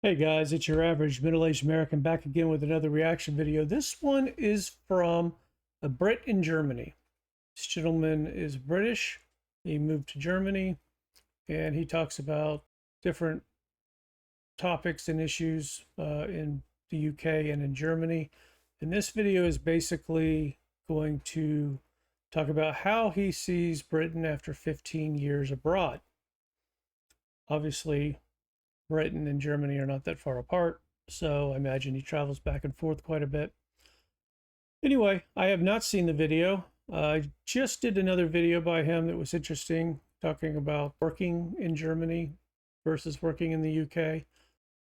Hey guys, it's your average middle-aged American back again with another reaction video. This one is from a Brit in Germany. This gentleman is British. He moved to Germany and he talks about different topics and issues in the UK and in Germany. And this video is basically going to talk about how he sees Britain after 15 years abroad. Obviously, Britain and Germany are not that far apart, so I imagine he travels back and forth quite a bit. Anyway, I have not seen the video. I just did another video by him that was interesting, talking about working in Germany versus working in the UK.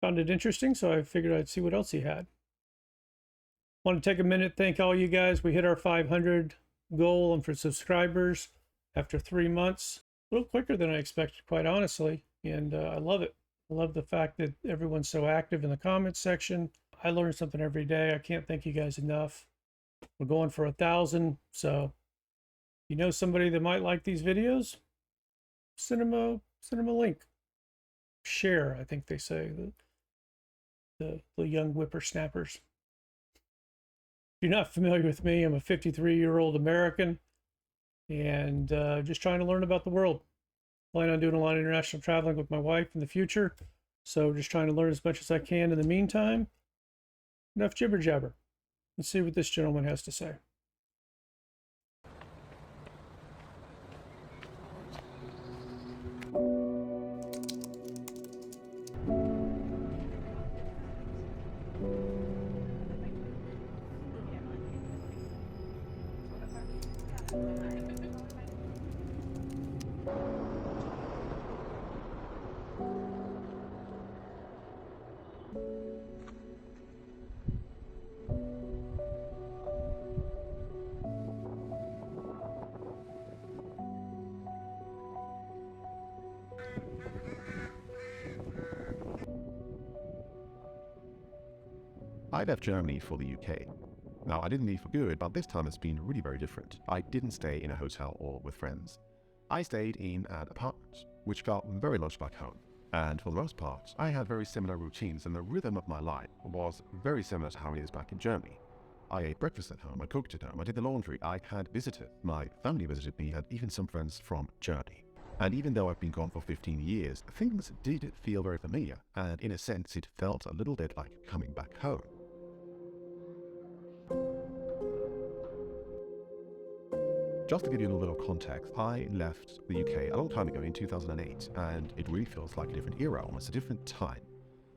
Found it interesting, so I figured I'd see what else he had. Want to take a minute, thank all you guys. We hit our 500 goal and for subscribers after 3 months. A little quicker than I expected, quite honestly, and I love it. I love the fact that everyone's so active in the comments section. I learn something every day. I can't thank you guys enough. We're going for 1,000. So if you know somebody that might like these videos, send them a link. Share, I think they say, the young whippersnappers. If you're not familiar with me, I'm a 53-year-old American and just trying to learn about the world. Plan on doing a lot of international traveling with my wife in the future. So just trying to learn as much as I can in the meantime. Enough jibber jabber. Let's see what this gentleman has to say. I left Germany for the UK. Now, I didn't leave for good, but this time it's been really very different. I didn't stay in a hotel or with friends. I stayed in an apartment, which felt very much like home. And for the most part, I had very similar routines, and the rhythm of my life was very similar to how it is back in Germany. I ate breakfast at home, I cooked at home, I did the laundry, I had visitors. My family visited me, and even some friends from Germany. And even though I've been gone for 15 years, things did feel very familiar, and in a sense it felt a little bit like coming back home. Just to give you a little bit of context, I left the UK a long time ago in 2008, and it really feels like a different era, almost a different time.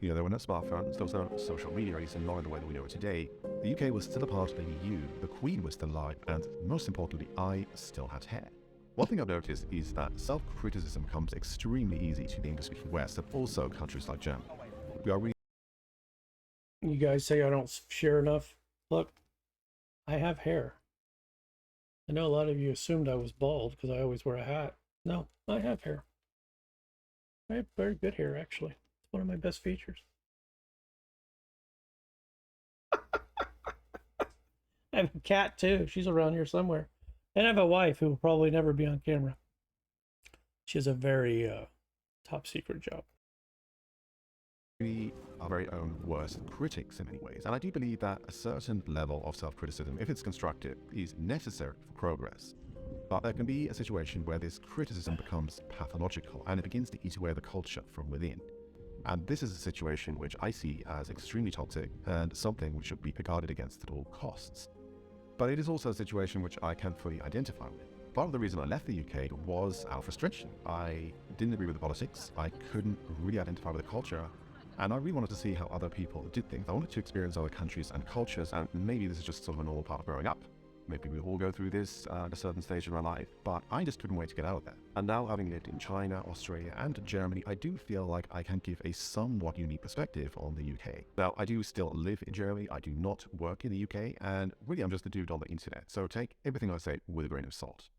You know, there were no smartphones, there was no social media, at least not in the way that we know it today. The UK was still a part of the EU, the Queen was still alive, and most importantly, I still had hair. One thing I've noticed is that self-criticism comes extremely easy to the English-speaking West, and also countries like Germany. We are really... You guys say I don't share enough. Look, I have hair. I know a lot of you assumed I was bald because I always wear a hat. No, I have hair. I have very good hair, actually. It's one of my best features. I have a cat, too. She's around here somewhere. And I have a wife who will probably never be on camera. She has a very top secret job. We are our very own worst critics in many ways, and I do believe that a certain level of self-criticism, if it's constructive, is necessary for progress. But there can be a situation where this criticism becomes pathological and it begins to eat away the culture from within. And this is a situation which I see as extremely toxic and something which should be guarded against at all costs. But it is also a situation which I can fully identify with. Part of the reason I left the UK was out of frustration. I didn't agree with the politics, I couldn't really identify with the culture, and I really wanted to see how other people did things. I wanted to experience other countries and cultures, and maybe this is just sort of a normal part of growing up. Maybe we all go through this at a certain stage in our life, but I just couldn't wait to get out of there. And now, having lived in China, Australia, and Germany, I do feel like I can give a somewhat unique perspective on the UK. Now, I do still live in Germany, I do not work in the UK, and really I'm just a dude on the internet, so take everything I say with a grain of salt.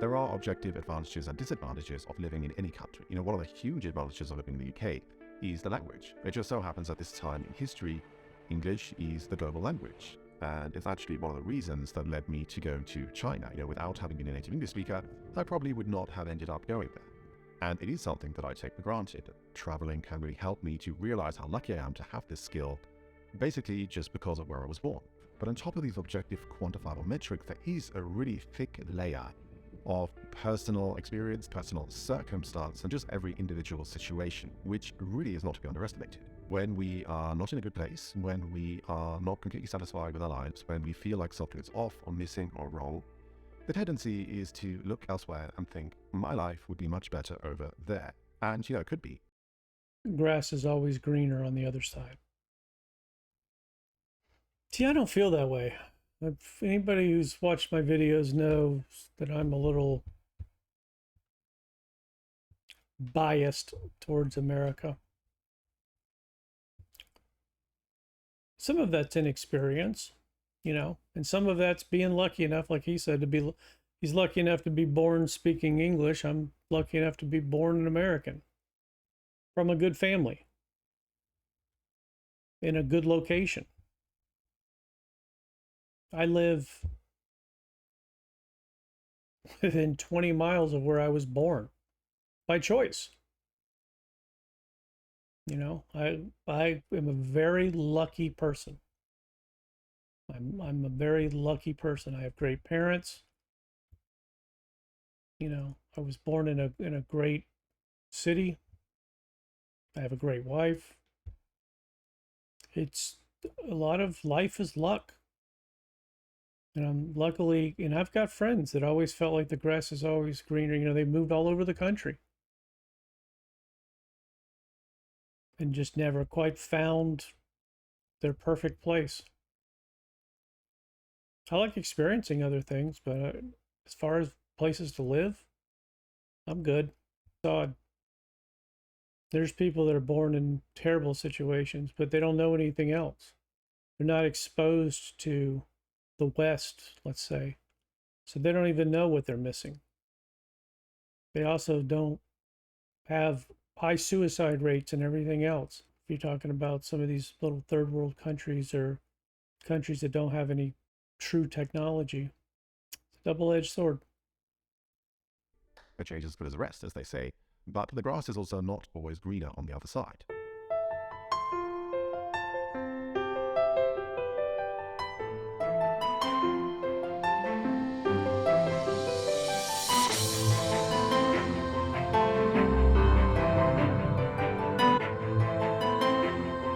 There are objective advantages and disadvantages of living in any country. You know, one of the huge advantages of living in the UK is the language. It just so happens at this time in history, English is the global language. And it's actually one of the reasons that led me to go to China. Without having been a native English speaker, I probably would not have ended up going there. And it is something that I take for granted. Traveling can really help me to realize how lucky I am to have this skill, basically just because of where I was born. But on top of these objective quantifiable metrics, there is a really thick layer of personal experience, personal circumstance, and just every individual situation, which really is not to be underestimated. When we are not in a good place, when we are not completely satisfied with our lives, when we feel like something is off or missing or wrong, the tendency is to look elsewhere and think, my life would be much better over there. And, it could be. Grass is always greener on the other side. See, I don't feel that way. If anybody who's watched my videos knows that I'm a little biased towards America. Some of that's inexperience, and some of that's being lucky enough, like he said, he's lucky enough to be born speaking English. I'm lucky enough to be born an American from a good family in a good location. I live within 20 miles of where I was born by choice. I am a very lucky person. I'm a very lucky person. I have great parents. I was born in a great city. I have a great wife. It's a lot of life is luck. And I'm luckily, and I've got friends that always felt like the grass is always greener. They moved all over the country and just never quite found their perfect place. I like experiencing other things, but as far as places to live, I'm good. Odd. There's people that are born in terrible situations, but they don't know anything else. They're not exposed to the West, let's say. So they don't even know what they're missing. They also don't have high suicide rates and everything else. If you're talking about some of these little third world countries or countries that don't have any true technology, it's a double-edged sword. A change is as good as a rest, as they say, but the grass is also not always greener on the other side.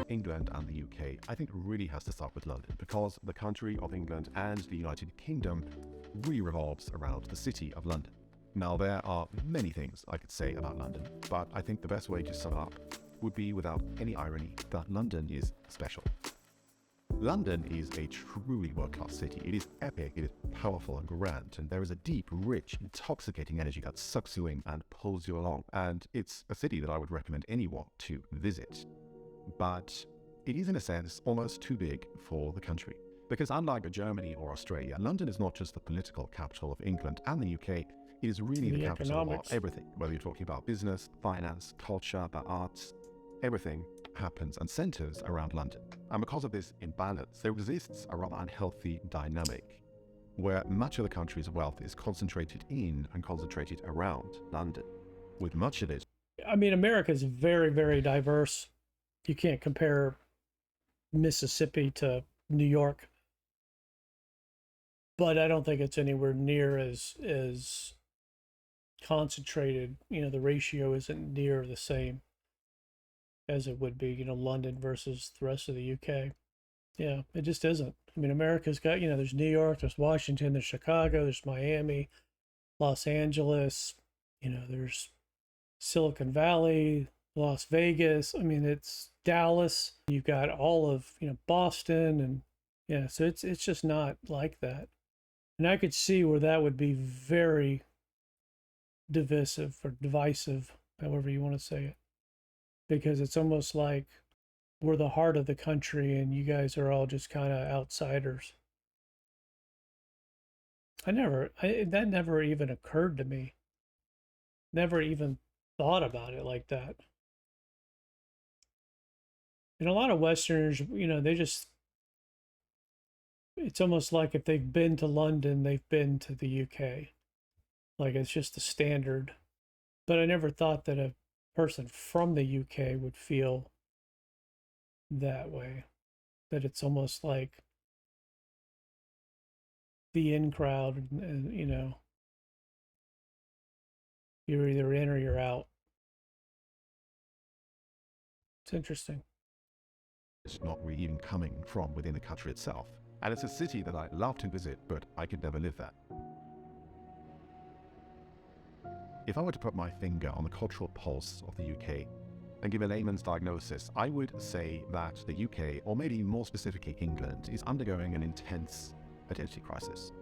England and the UK, I think, really has to start with London, because the country of England and the United Kingdom really revolves around the city of London. Now, there are many things I could say about London, but I think the best way to sum it up would be, without any irony, that London is special. London is a truly world-class city. It is epic, it is powerful and grand, and there is a deep, rich, intoxicating energy that sucks you in and pulls you along, and it's a city that I would recommend anyone to visit. But it is, in a sense, almost too big for the country. Because unlike Germany or Australia, London is not just the political capital of England and the UK, it is really the capital of everything. Whether you're talking about business, finance, culture, the arts, everything happens and centers around London. And because of this imbalance, there exists a rather unhealthy dynamic where much of the country's wealth is concentrated in and concentrated around London, with much of it. I mean, America is very, very diverse. You can't compare Mississippi to New York, but I don't think it's anywhere near as concentrated. The ratio isn't near the same as it would be, London versus the rest of the UK. Yeah, it just isn't. I mean, America's got, there's New York, there's Washington, there's Chicago, there's Miami, Los Angeles, there's Silicon Valley, Las Vegas. I mean, it's Dallas. You've got all of, Boston, and yeah, so it's just not like that. And I could see where that would be very divisive or divisive, however you want to say it, because it's almost like we're the heart of the country and you guys are all just kind of outsiders. That never even occurred to me. Never even thought about it like that. And a lot of Westerners, it's almost like if they've been to London, they've been to the UK. Like it's just the standard. But I never thought that a person from the UK would feel that way. That it's almost like the in crowd, and you're either in or you're out. It's interesting. It's not really even coming from within the country itself. And it's a city that I love to visit, but I could never live there. If I were to put my finger on the cultural pulse of the UK and give a layman's diagnosis, I would say that the UK, or maybe more specifically England, is undergoing an intense identity crisis.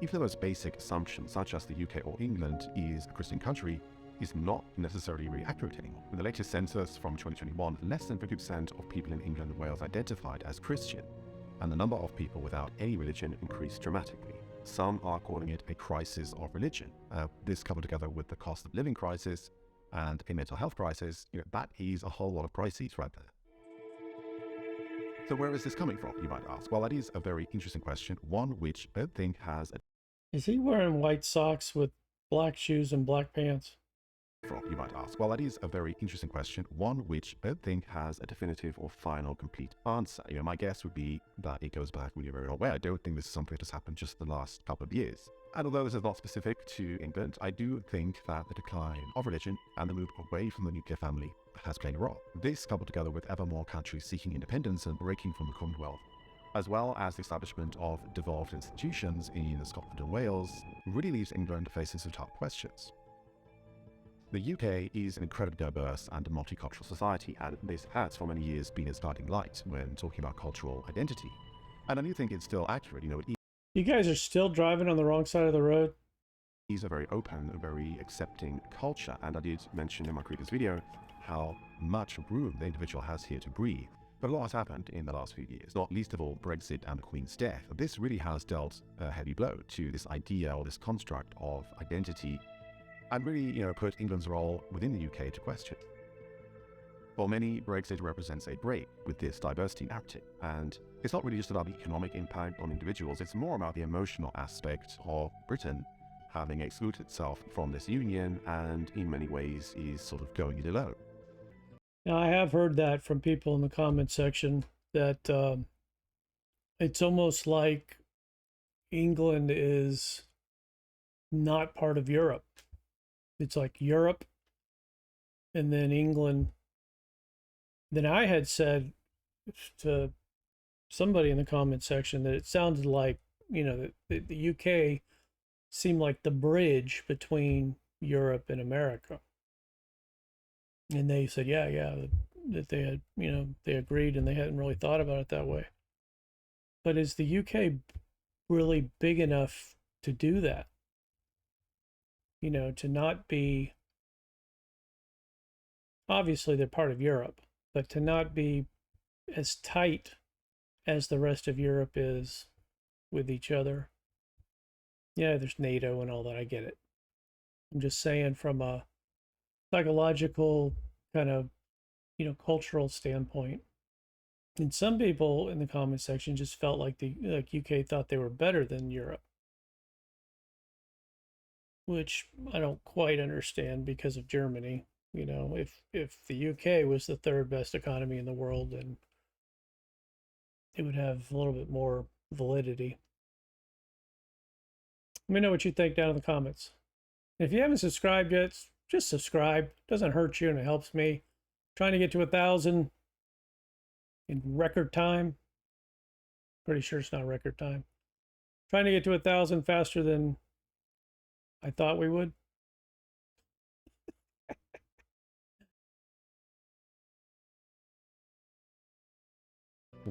Even those basic assumptions, such as the UK or England is a Christian country, is not necessarily really accurate anymore. In the latest census from 2021, less than 50% of people in England and Wales identified as Christian, and the number of people without any religion increased dramatically. Some are calling it a crisis of religion. This coupled together with the cost of living crisis and a mental health crisis, that is a whole lot of crises right there. So where is this coming from, you might ask? Well, that is a very interesting question, one which I don't think has a... Is he wearing white socks with black shoes and black pants? You might ask. Well, that is a very interesting question, one which I don't think has a definitive or final complete answer. My guess would be that it goes back really very long way. I don't think this is something that has happened just the last couple of years. And although this is not specific to England, I do think that the decline of religion and the move away from the nuclear family has played a role. This, coupled together with ever more countries seeking independence and breaking from the Commonwealth, as well as the establishment of devolved institutions in Scotland and Wales, really leaves England facing some tough questions. The UK is an incredibly diverse and multicultural society, and this has for many years been its guiding light when talking about cultural identity. And I do think it's still accurate. You guys are still driving on the wrong side of the road? It is a very open, a very accepting culture, and I did mention in my previous video how much room the individual has here to breathe. But a lot has happened in the last few years, not least of all Brexit and the Queen's death. This really has dealt a heavy blow to this idea or this construct of identity, and really, put England's role within the UK to question. For many, Brexit represents a break with this diversity narrative, and it's not really just about the economic impact on individuals, it's more about the emotional aspect of Britain having excluded itself from this union and in many ways is sort of going it alone. Now, I have heard that from people in the comment section that it's almost like England is not part of Europe. It's like Europe and then England. Then I had said to somebody in the comment section that it sounded like, that the UK seemed like the bridge between Europe and America. And they said, yeah, that they had, they agreed and they hadn't really thought about it that way. But is the UK really big enough to do that? To not be, obviously they're part of Europe, but to not be as tight as the rest of Europe is with each other. Yeah, there's NATO and all that, I get it. I'm just saying from a psychological kind of, cultural standpoint. And some people in the comment section just felt like the UK thought they were better than Europe, which I don't quite understand because of Germany. If the UK was the third best economy in the world, then it would have a little bit more validity. Let me know what you think down in the comments. If you haven't subscribed yet, just subscribe. It doesn't hurt you and it helps me. I'm trying to get to 1,000 in record time. Pretty sure it's not record time. Trying to get to 1,000 faster than I thought we would.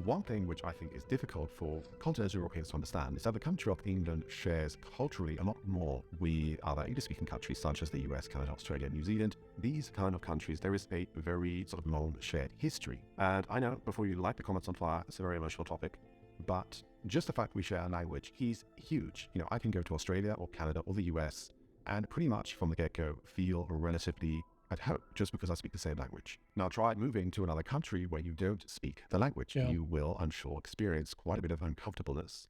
One thing which I think is difficult for continental Europeans to understand is that the country of England shares culturally a lot more with other English-speaking countries such as the US, Canada, Australia, New Zealand. These kind of countries, there is a very sort of long shared history. And I know, before you light the comments on fire, it's a very emotional topic, but just the fact we share a language is huge. I can go to Australia or Canada or the US and pretty much from the get-go feel relatively I'd hope, just because I speak the same language. Now try moving to another country where you don't speak the language. Yeah. You will, I'm sure, experience quite a bit of uncomfortableness,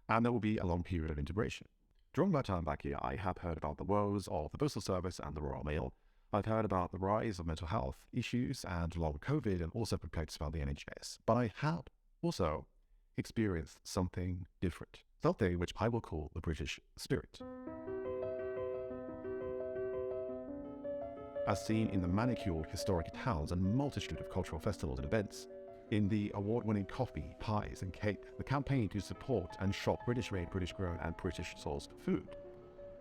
and there will be a long period of integration. During my time back here, I have heard about the woes of the Postal Service and the Royal Mail. I've heard about the rise of mental health issues and long COVID, and also complaints about the NHS. But I have also experienced something different, something which I will call the British spirit. As seen in the manicured historic towns and multitude of cultural festivals and events, in the award-winning coffee, pies and cake, the campaign to support and shop British-made, British-grown and British-sourced food.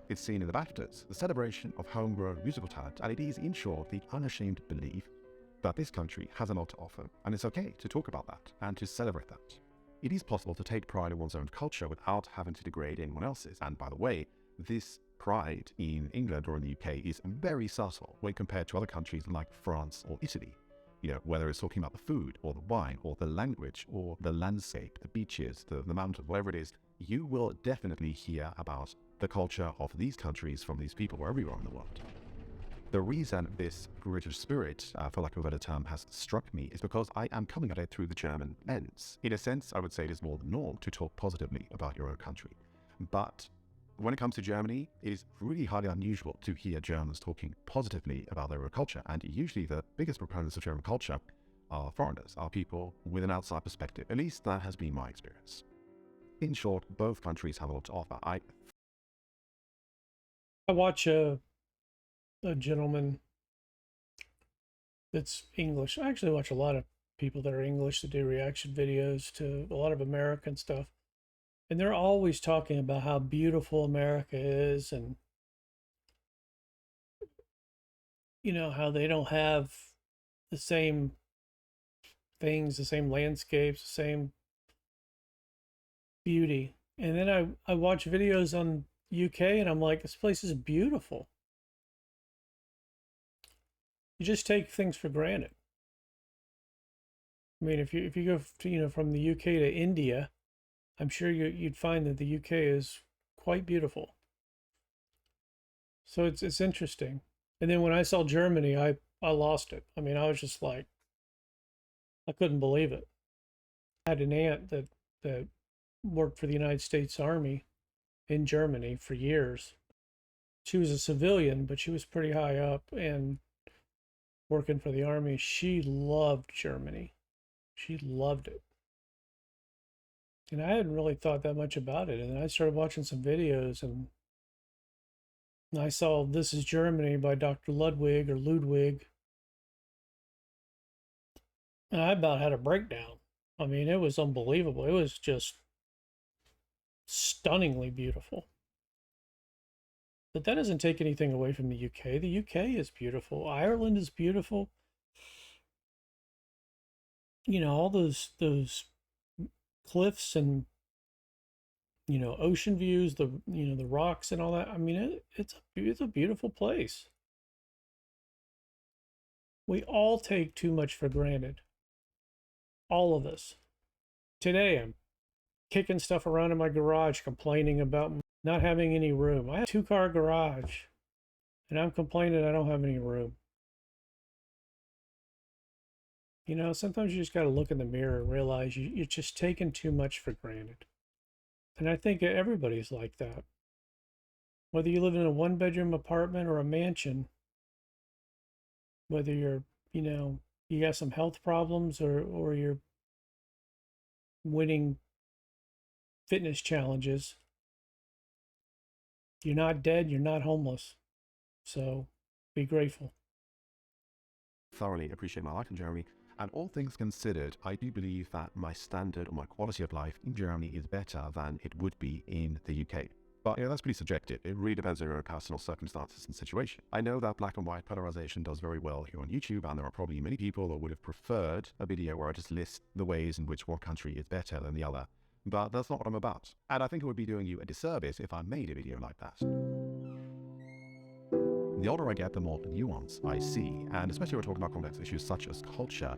It's seen in the BAFTAs, the celebration of homegrown musical talent, and it is, in short, the unashamed belief that this country has a lot to offer, and it's okay to talk about that and to celebrate that. It is possible to take pride in one's own culture without having to degrade anyone else's, and by the way, this pride in England or in the UK is very subtle when compared to other countries like France or Italy. You know, whether it's talking about the food or the wine or the language or the landscape, the beaches, the mountains, whatever it is, you will definitely hear about the culture of these countries from these people everywhere in the world. The reason this British spirit, for lack of a better term, has struck me is because I am coming at it through the German lens. In a sense, I would say it is more the norm to talk positively about your own country. But when it comes to Germany, it is really highly unusual to hear Germans talking positively about their own culture. And usually the biggest proponents of German culture are foreigners, are people with an outside perspective. At least that has been my experience. In short, both countries have a lot to offer. I watch a gentleman that's English. I actually watch a lot of people that are English that do reaction videos to a lot of American stuff. And they're always talking about how beautiful America is and, you know, how they don't have the same things, the same landscapes, the same beauty. And then I watch videos on UK and I'm like, this place is beautiful. You just take things for granted. I mean, if you go to, you know, from the UK to India, I'm sure you'd find that the UK is quite beautiful. So it's interesting. And then when I saw Germany, I lost it. I mean, I was just like, I couldn't believe it. I had an aunt that worked for the United States Army in Germany for years. She was a civilian, but she was pretty high up and working for the Army. She loved Germany. She loved it. And I hadn't really thought that much about it. And then I started watching some videos and I saw This is Germany by Dr. Ludwig or Ludwig. And I about had a breakdown. I mean, it was unbelievable. It was just stunningly beautiful. But that doesn't take anything away from the UK. The UK is beautiful. Ireland is beautiful. You know, all those cliffs and, you know, ocean views, the, you know, the rocks and all that. I mean, it's a beautiful place. We all take too much for granted. All of us. Today, I'm kicking stuff around in my garage, complaining about not having any room. I have a 2-car garage, and I'm complaining I don't have any room. You know, sometimes you just got to look in the mirror and realize you're just taking too much for granted. And I think everybody's like that. Whether you live in a 1-bedroom apartment or a mansion, whether you're, you know, you got some health problems or you're winning fitness challenges, you're not dead, you're not homeless. So be grateful. Thoroughly appreciate my life in Germany. And all things considered, I do believe that my standard or my quality of life in Germany is better than it would be in the UK. But yeah, that's pretty subjective. It really depends on your own personal circumstances and situation. I know that black and white polarization does very well here on YouTube, and there are probably many people that would have preferred a video where I just list the ways in which one country is better than the other. But that's not what I'm about. And I think it would be doing you a disservice if I made a video like that. The older I get, the more nuance I see, and especially when we're talking about complex issues such as culture,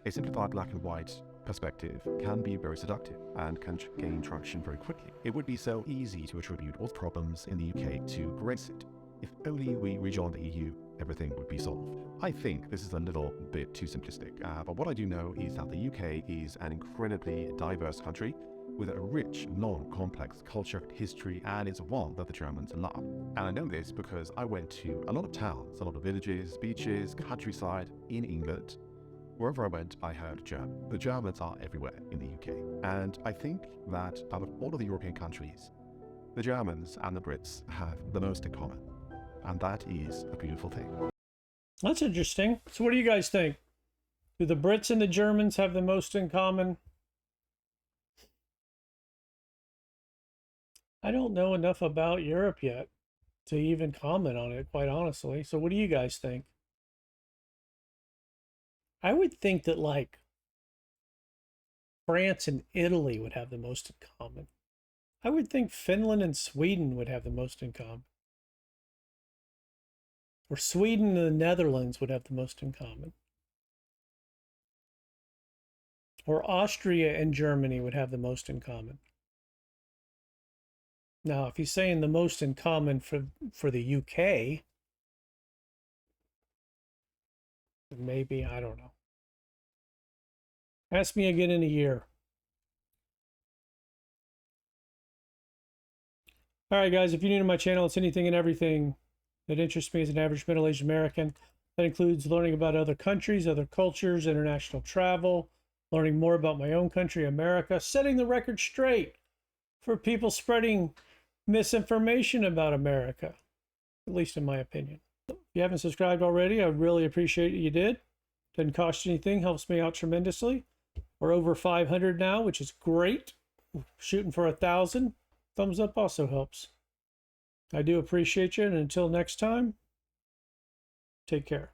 a simplified black and white perspective can be very seductive and can gain traction very quickly. It would be so easy to attribute all the problems in the UK to Brexit. If only we rejoined the EU, everything would be solved. I think this is a little bit too simplistic, but what I do know is that the UK is an incredibly diverse country with a rich, long, complex culture, history, and it's one that the Germans love. And I know this because I went to a lot of towns, a lot of villages, beaches, countryside in England. Wherever I went, I heard German. The Germans are everywhere in the UK. And I think that out of all of the European countries, the Germans and the Brits have the most in common. And that is a beautiful thing. That's interesting. So what do you guys think? Do the Brits and the Germans have the most in common? I don't know enough about Europe yet to even comment on it, quite honestly. So what do you guys think? I would think that like France and Italy would have the most in common. I would think Finland and Sweden would have the most in common. Or Sweden and the Netherlands would have the most in common. Or Austria and Germany would have the most in common. Now, if he's saying the most in common for the UK, maybe, I don't know. Ask me again in a year. All right, guys, if you're new to my channel, it's anything and everything that interests me as an average middle-aged American. That includes learning about other countries, other cultures, international travel, learning more about my own country, America, setting the record straight for people spreading misinformation about America, at least in my opinion. If you haven't subscribed already, I would really appreciate it if you did. Doesn't cost you anything, helps me out tremendously. We're over 500 now, which is great. Shooting for 1,000. Thumbs up also helps. I do appreciate you, and until next time, take care.